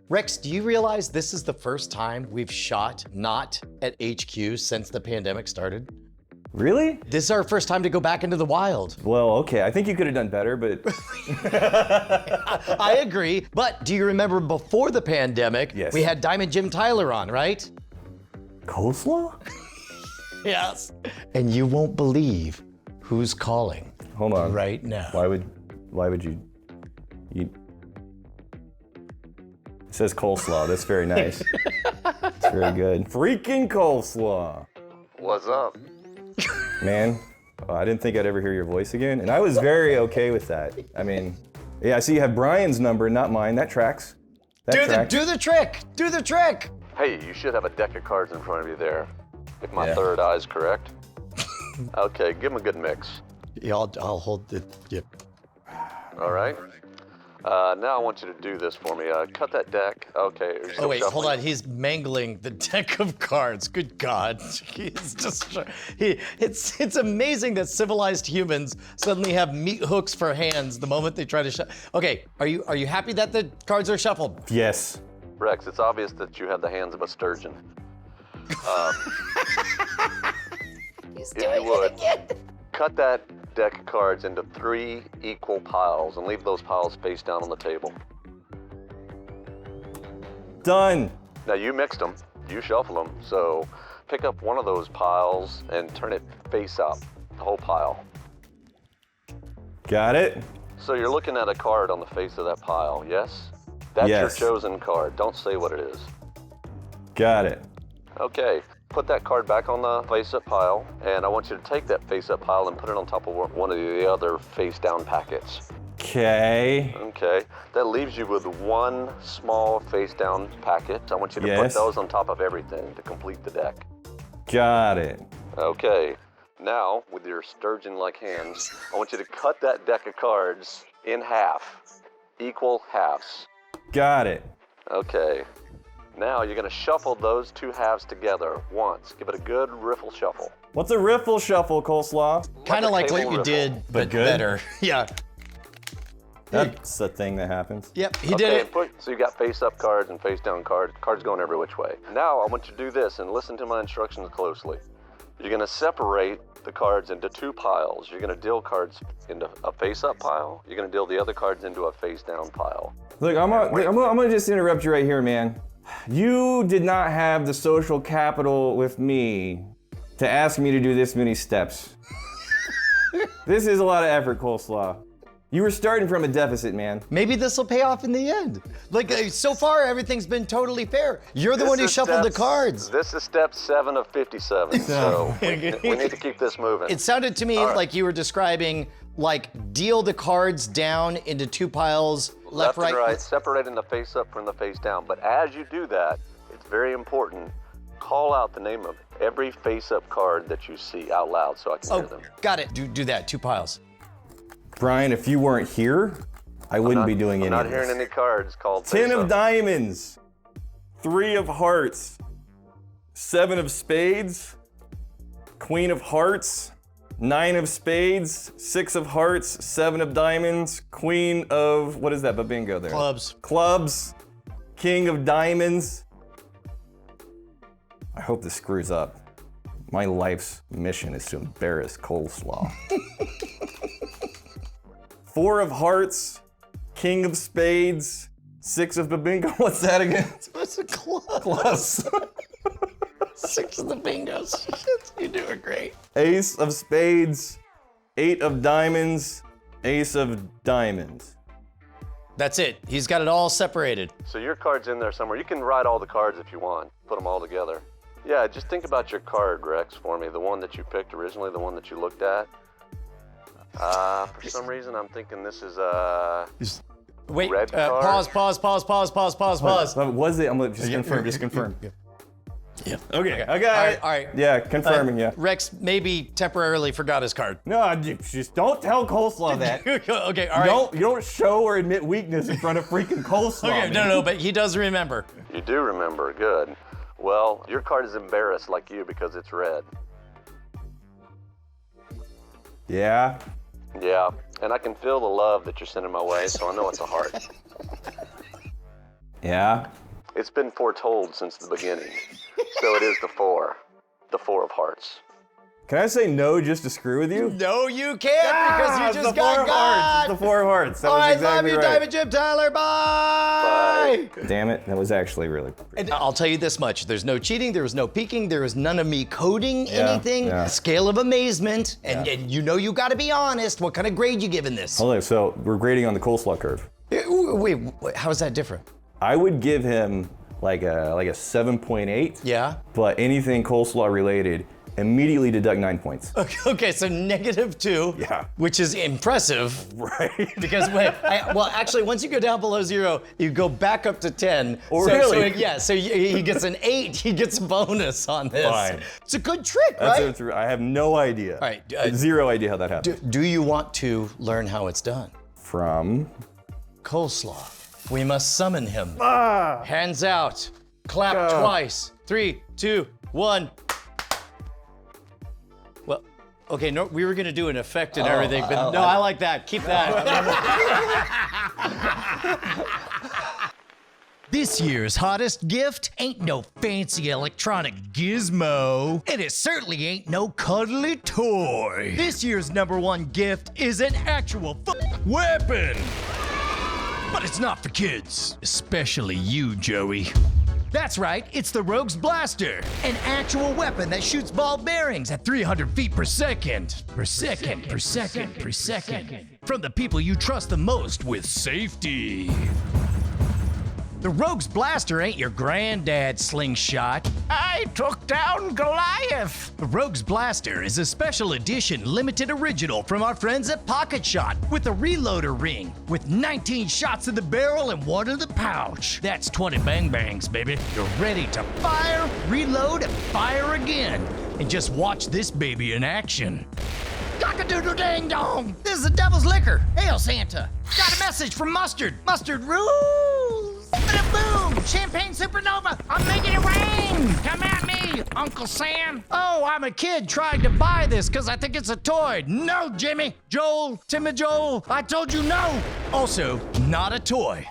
Rex, do you realize this is the first time we've shot not at HQ since the pandemic started? Really? This is our first time to go back into the wild. Well, okay. I think you could have done better, but... I agree. But do you remember before the pandemic, Yes. we had Diamond Jim Tyler on, right? Coleslaw? Yes. And you won't believe who's calling Hold on. right now. Why would you eat? It says coleslaw. That's very nice. It's very good. Freaking coleslaw. What's up? Man, I didn't think I'd ever hear your voice again, and I was very okay with that. I mean, yeah, I see you have Brian's number, not mine. That tracks. That tracks. Do the trick. Do the trick. Hey, you should have a deck of cards in front of you there. If my third eye's correct. Okay, give him a good mix. Yeah, I'll hold the. Yep. All right. Now I want you to do this for me. Cut that deck. Okay. you're still Oh wait, hold shuffling. on. He's mangling the deck of cards. Good God, he's just. It's amazing that civilized humans suddenly have meat hooks for hands the moment they try to Okay, are you happy that the cards are shuffled? Yes. Rex, it's obvious that you had the hands of a sturgeon. If you would, cut that deck of cards into 3 equal piles and leave those piles face down on the table. Done. Now you mixed them, you shuffled them, so pick up one of those piles and turn it face up, the whole pile. Got it? So you're looking at a card on the face of that pile, yes? That's Yes. your chosen card. Don't say what it is. Got it. Okay, put that card back on the face-up pile, and I want you to take that face-up pile and put it on top of one of the other face-down packets. Okay. Okay, that leaves you with one small face-down packet. I want you to put Yes. those on top of everything to complete the deck. Got it. Okay, now with your sturgeon-like hands, I want you to cut that deck of cards in half, equal halves. Got it. Okay, now you're gonna shuffle those 2 halves together once. Give it a good riffle shuffle. What's a riffle shuffle, coleslaw? Kind of Like like a what table you riffle. did, but good? better. Yeah. That's a thing that happens. Yep, he did it. So you got face-up cards and face-down cards. Cards going every which way. Now I want you to do this and listen to my instructions closely. You're gonna separate the cards into 2 piles. You're gonna deal cards into a face-up pile. You're gonna deal the other cards into a face-down pile. Look, I'm gonna just interrupt you right here, man. You did not have the social capital with me to ask me to do this many steps. This is a lot of effort, coleslaw. You were starting from a deficit, man. Maybe this will pay off in the end. Like, so far, everything's been totally fair. You're the one who shuffled the cards. This is step 7 of 57, so we need to keep this moving. It sounded to me like you were describing, like, deal the cards down into 2 piles, left, and right, separating the face up from the face down. But as you do that, it's very important, call out the name of every face up card that you see out loud so I can hear them. Got it. Do that. 2 piles. Brian, if you weren't here, I wouldn't be doing any I'm not of hearing this. any cards called 10 face of up. diamonds, 3 of hearts, 7 of spades, Queen of hearts, 9 of spades, 6 of hearts, 7 of diamonds, Queen of, what is that, babingo there? Clubs. Clubs, King of diamonds. I hope this screws up. My life's mission is to embarrass coleslaw. 4 of hearts, King of spades, 6 of babingo. What's that again? What's a club? Plus 6 of the bingos. You're doing great. Ace of spades, 8 of diamonds, Ace of diamonds. That's it. He's got it all separated. So your card's in there somewhere. You can write all the cards if you want, put them all together. Yeah, just think about your card, Rex, for me. The one that you picked originally, the one that you looked at. For some reason, I'm thinking this is Wait, red card. pause. What was it? I'm gonna just confirm. Yeah. Okay, All right. Yeah, confirming, yeah. Rex maybe temporarily forgot his card. No, just don't tell coleslaw that. Okay, all right. You don't show or admit weakness in front of freaking coleslaw. Okay, man. no, but he does remember. You do remember, good. Well, your card is embarrassed like you because it's red. Yeah. Yeah, and I can feel the love that you're sending my way, so I know it's a heart. Yeah? It's been foretold since the beginning. So it is the 4 of hearts. Can I say no just to screw with you? No, you can't because you it's just the 4 got of hearts. got. It's the 4 of hearts. That All was right, exactly love you, right. Diamond Jim Tyler. Bye. Damn it, that was actually really And I'll tell you this much: there's no cheating, there was no peeking, there was none of me coding anything. yeah. Scale of amazement, and you know you got to be honest. What kind of grade you giving this? Hold on, so we're grading on the coleslaw curve. Wait, how is that different? I would give him like a 7.8. Yeah. But anything coleslaw related, immediately deduct 9 points. Okay, so -2. Yeah. Which is impressive. Right. Because well, actually, once you go down below 0, you go back up to 10. Oh, really? So he gets an 8. He gets a bonus on this. Fine. It's a good trick, right? I have no idea. All right, Zero idea how that happened. Do you want to learn how it's done? From? Coleslaw. We must summon him. Hands out. Clap twice. 3, 2, 1. Well, okay, no, we were gonna do an effect and everything, but no, I like that. Keep that. This year's hottest gift ain't no fancy electronic gizmo, and it certainly ain't no cuddly toy. This year's #1 gift is an actual weapon. But it's not for kids, especially you, Joey. That's right, it's the Rogue's Blaster, an actual weapon that shoots ball bearings at 300 feet per second. Per second. From the people you trust the most with safety. The Rogue's Blaster ain't your granddad's slingshot. I took down Goliath. The Rogue's Blaster is a special edition limited original from our friends at Pocket Shot with a reloader ring with 19 shots in the barrel and 1 in the pouch. That's 20 bang bangs, baby. You're ready to fire, reload, and fire again. And just watch this baby in action. Cock-a-doodle dang dong! This is the Devil's Liquor. Hail Santa! Got a message from Mustard. Mustard rules! Boom! Champagne supernova! I'm making it rain! Come at me, Uncle Sam! Oh, I'm a kid trying to buy this because I think it's a toy. No, Jimmy! Timmy Joel, I told you no! Also, not a toy.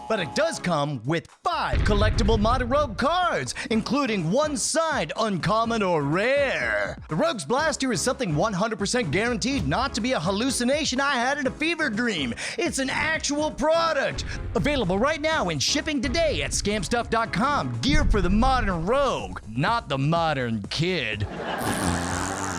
But it does come with 5 collectible Modern Rogue cards, including 1 signed uncommon or rare. The Rogue's Blaster is something 100% guaranteed not to be a hallucination I had in a fever dream. It's an actual product. Available right now and shipping today at scamstuff.com. Gear for the modern rogue, not the modern kid.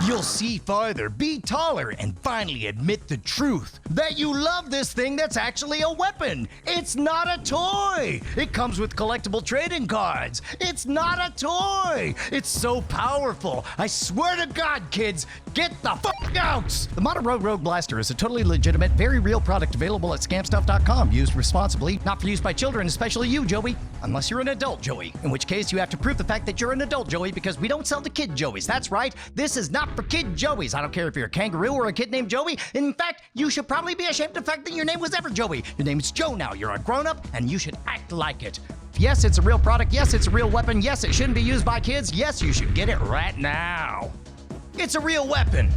You'll see farther, be taller, and finally admit the truth. That you love this thing that's actually a weapon. It's not a toy. It comes with collectible trading cards. It's not a toy. It's so powerful. I swear to God, kids, get the fuck out. The Modern Rogue Blaster is a totally legitimate, very real product available at scamstuff.com. Used responsibly, not for use by children, especially you, Joey. Unless you're an adult, Joey. In which case, you have to prove the fact that you're an adult, Joey, because we don't sell to kid Joeys. That's right. This is not for kid Joeys. I don't care if you're a kangaroo or a kid named Joey. In fact, you should probably be ashamed of the fact that your name was ever Joey. Your name's Joe now. You're a grown-up, and you should act like it. Yes, it's a real product. Yes, it's a real weapon. Yes, it shouldn't be used by kids. Yes, you should get it right now. It's a real weapon.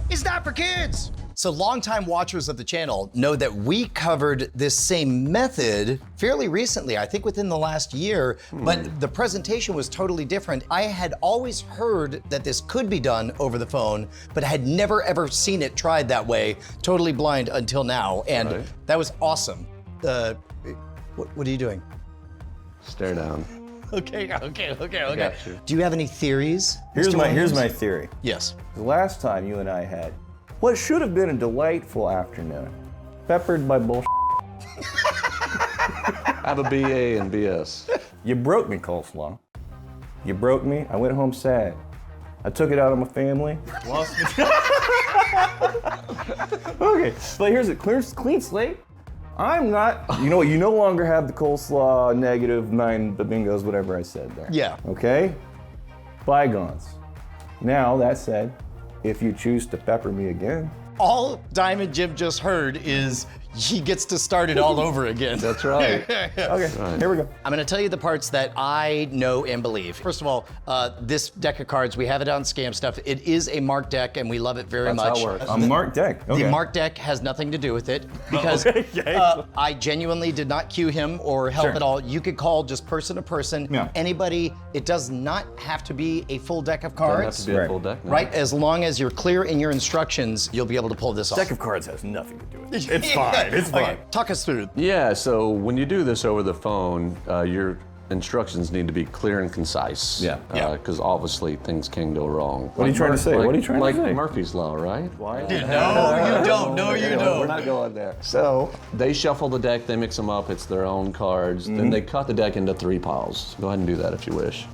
It's not for kids. So longtime watchers of the channel know that we covered this same method fairly recently, I think within the last year, but the presentation was totally different. I had always heard that this could be done over the phone, but had never ever seen it tried that way, totally blind until now, and that was awesome. What are you doing? Stare down. Okay. Got you. Do you have any theories? Here's Mr. my Williams? theory. Yes. The last time you and I had what should have been a delightful afternoon, peppered by bullshit. I have a BA and BS. You broke me, Coleslaw. You broke me. I went home sad. I took it out on my family. Lost me. Okay, but here's a clean slate. I'm not, you know what, you no longer have the coleslaw, -9 bingos, whatever I said there. Yeah. Okay? Bygones. Now, that said, if you choose to pepper me again. All Diamond Jim just heard is he gets to start it all over again. That's right. Okay, here we go. I'm gonna tell you the parts that I know and believe. First of all, this deck of cards, we have it on Scam Stuff. It is a marked deck and we love it very much. That's how it works. A marked deck. Okay. The marked deck has nothing to do with it because I genuinely did not cue him or help at all. You could call just person to person, anybody. It does not have to be a full deck of cards. Doesn't have to be a full deck. No. Right, as long as you're clear in your instructions, you'll be able to pull this off. Deck of cards has nothing to do with it. It's fine. It's fine. Okay, talk us through. Yeah, so when you do this over the phone, your instructions need to be clear and concise. Yeah. Because obviously things can go wrong. What are you trying to say? What are you trying to say? Like Murphy's Law, right? No, you don't. No, you don't. We're not going there. So they shuffle the deck, they mix them up, it's their own cards. Then they cut the deck into 3 piles. Go ahead and do that if you wish.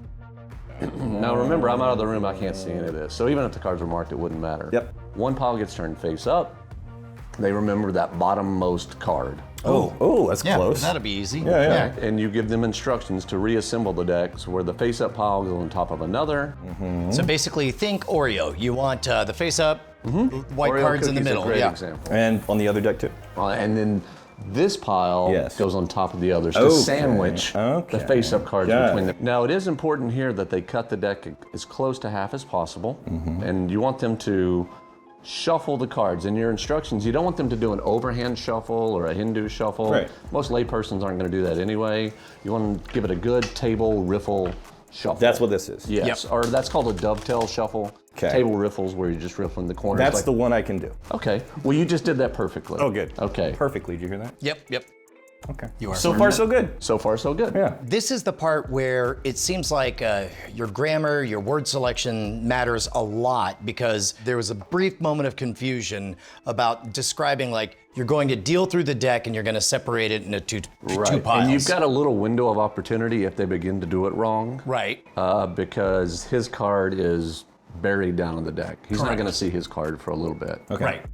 Now remember, I'm out of the room, I can't see any of this. So even if the cards are marked, it wouldn't matter. Yep. One pile gets turned face up. They remember that bottommost card. Oh, that's close. That'll be easy. Yeah. And you give them instructions to reassemble the decks where the face-up pile goes on top of another. So basically, think Oreo. You want the face-up, white Oreo cards in the cookies middle. A great example. And on the other deck too. And then this pile goes on top of the others to sandwich the face-up cards between them. Now, it is important here that they cut the deck as close to half as possible. And you want them to shuffle the cards. In your instructions, you don't want them to do an overhand shuffle or a Hindu shuffle. Right. Most laypersons aren't going to do that anyway. You want to give it a good table riffle shuffle. That's what this is. Yes, or that's called a dovetail shuffle. Okay. Table riffles where you're just riffling the corners. That's the one I can do. Okay, well you just did that perfectly. Oh, good. Okay. Perfectly. Did you hear that? Yep. Okay. You are. So far, so good. So far, so good. Yeah. This is the part where it seems like your grammar, your word selection matters a lot because there was a brief moment of confusion about describing like you're going to deal through the deck and you're going to separate it into two piles. And you've got a little window of opportunity if they begin to do it wrong. Right. Because his card is buried down in the deck. He's not going to see his card for a little bit. Okay. Right.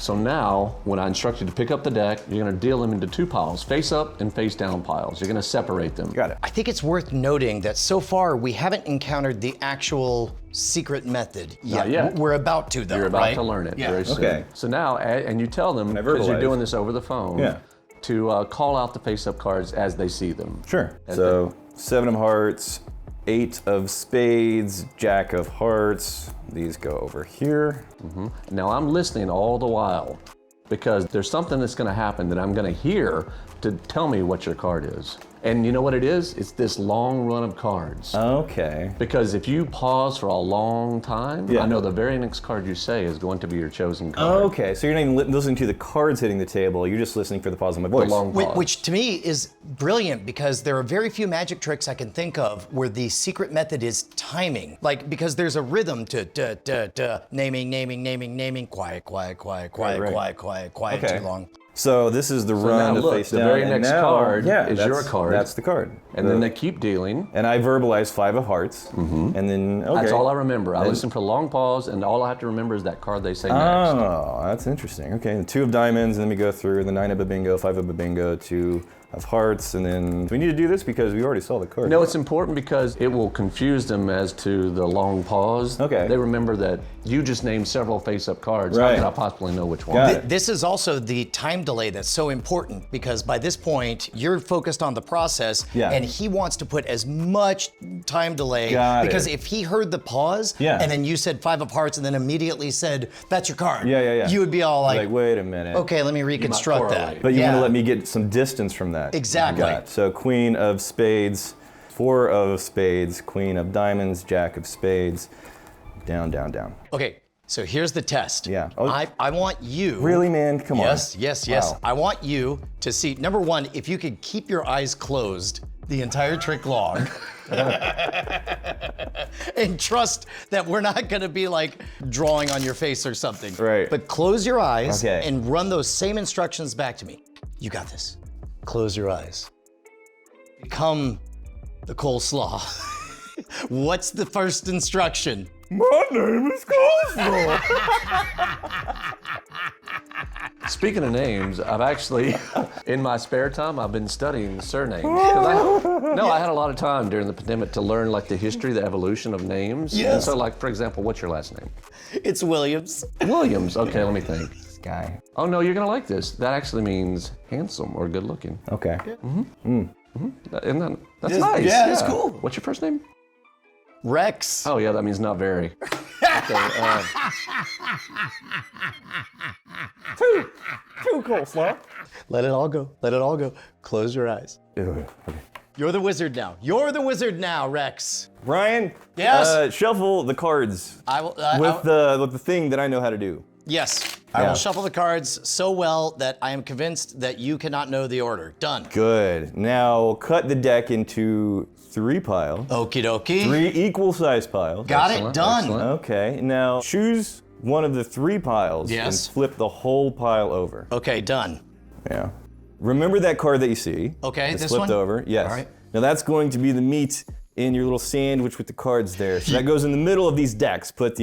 So now, when I instruct you to pick up the deck, you're going to deal them into 2 piles, face up and face down piles. You're going to separate them. Got it. I think it's worth noting that so far we haven't encountered the actual secret method yet. Not yet. We're about to though, You're about right? to learn it Yeah. very soon. Okay. So now, and you tell them, because you're verbalize. doing this over the phone, to call out the face-up cards as they see them. Sure. So 7 of hearts, 8 of spades, jack of hearts. These go over here. Now I'm listening all the while because there's something that's going to happen that I'm going to hear to tell me what your card is. And you know what it is? It's this long run of cards. Okay. Because if you pause for a long time, I know the very next card you say is going to be your chosen card. Okay, so you're not even listening to the cards hitting the table, you're just listening for the pause of my voice. The long pause. Which to me is brilliant because there are very few magic tricks I can think of where the secret method is timing. Like, because there's a rhythm to naming, quiet, Okay. too long. So this is the run now to look, face the down. very and next now- card is that's- your card. That's the card. And then they keep dealing. And I verbalize 5 of hearts. And then, okay. That's all I remember. I listen for a long pause, and all I have to remember is that card they say next. Oh, that's interesting. Okay, and 2 of diamonds, and then we go through the 9 of a bingo, 5 of a bingo, 2 of hearts, and then do we need to do this because we already saw the card? No, it's important because it will confuse them as to the long pause. Okay. They remember that you just named several face-up cards. Right. How could I possibly know which one? Got it. This is also the time delay that's so important because by this point, you're focused on the process and he wants to put as much time delay because if he heard the pause and then you said 5 of hearts and then immediately said, that's your card. Yeah. You would be all like, wait a minute. okay, let me reconstruct that. But you're gonna let me get some distance from that. Exactly. Got it. So queen of spades, 4 of spades, queen of diamonds, jack of spades, down, down, down. Okay, so here's the test. Yeah. I want you. Really, man? Come on. Yes. Wow. I want you to see, number one, if you could keep your eyes closed the entire trick long. And trust that we're not gonna be like drawing on your face or something. Right. But close your eyes and run those same instructions back to me. You got this. Close your eyes. Become the coleslaw. What's the first instruction? My name is Coleslaw. Speaking of names, I've actually, in my spare time, I've been studying surnames. I had a lot of time during the pandemic to learn like the history, the evolution of names. Yes. And so like, for example, what's your last name? It's Williams. Williams. Okay, let me think. guy. Oh no, you're gonna like this. That actually means handsome or good looking. Okay. That's nice. Yeah, that's cool. What's your first name? Rex. Oh yeah, that means not very. Too coleslaw. Let it all go. Let it all go. Close your eyes. Okay. You're the wizard now. You're the wizard now, Rex. Brian. Yes? Shuffle the cards I will. with the thing that I know how to do. Yes. I Yeah. will shuffle the cards so well that I am convinced that you cannot know the order. Done. Good. Now cut the deck into 3 piles. Okie dokie. 3 equal-sized piles. Got it. Excellent, Done. excellent. Okay. Now choose one of the 3 piles Yes. and flip the whole pile over. Okay. Done. Yeah. Remember that card that you see. Okay, It's this flipped one? over. Yes. All right. Now that's going to be the meat in your little sandwich with the cards there. So that goes in the middle of these decks. Put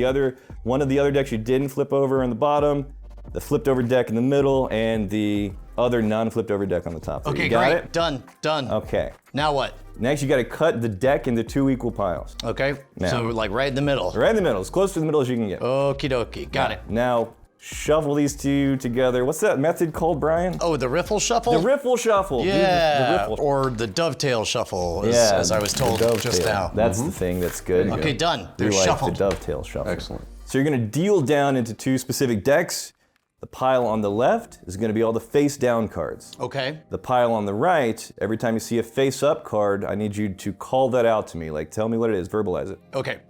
one of the other decks you didn't flip over on the bottom, the flipped over deck in the middle, and the other non-flipped over deck on the top. Okay. You got Great. it? Done. Done. Okay. Now what? Next you got to cut the deck into 2 equal piles. Okay. So like right in the middle. Right in the middle, as close to the middle as you can get. Okie dokie. Got it. Now shuffle these 2 together. What's that method called, Brian? Oh, the riffle shuffle? The riffle shuffle. Do Yeah. The riffle. Or the dovetail shuffle, Yeah, as I was the told just dovetail. now. That's the thing that's good. Okay, done. We They're like shuffled. the dovetail shuffle. Excellent. So you're gonna deal down into 2 specific decks. The pile on the left is gonna be all the face down cards. Okay. The pile on the right, every time you see a face up card, I need you to call that out to me. Like, tell me what it is, verbalize it. Okay.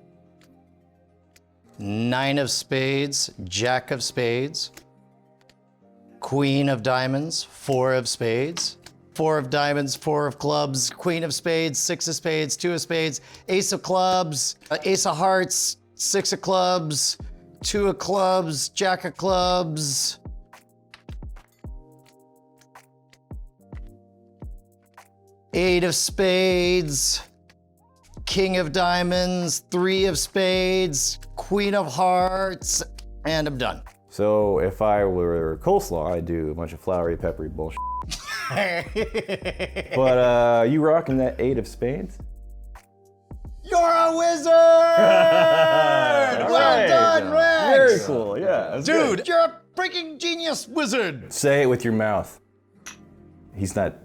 9 of spades, Jack of spades, Queen of diamonds, 4 of spades, 4 of diamonds, 4 of clubs, Queen of spades, 6 of spades, 2 of spades, Ace of clubs, Ace of hearts, 6 of clubs, 2 of clubs, Jack of clubs, Eight of spades, King of diamonds, 3 of spades, Queen of hearts, and I'm done. So if I were coleslaw, I'd do a bunch of floury, peppery bullshit. But you rocking that 8 of spades? You're a wizard! Well done, Rex! Very cool, yeah. that's good. Dude, you're a freaking genius wizard! Say it with your mouth. He's not.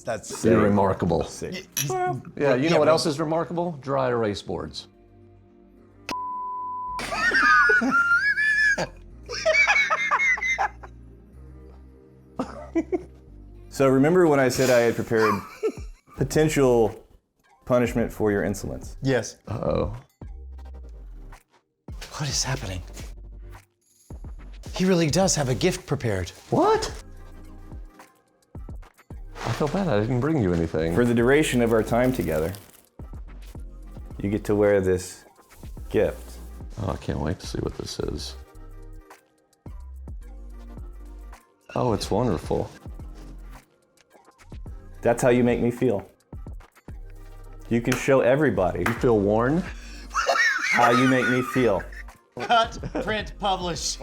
That's You're remarkable. Sick. Yeah, you know what else is remarkable? Dry erase boards. So remember when I said I had prepared potential punishment for your insolence? Yes. Uh-oh. What is happening? He really does have a gift prepared. What? I feel bad I didn't bring you anything. For the duration of our time together, you get to wear this gift. Oh, I can't wait to see what this is. Oh, it's wonderful. That's how you make me feel. You can show everybody You feel worn? how you make me feel. Cut, print, publish.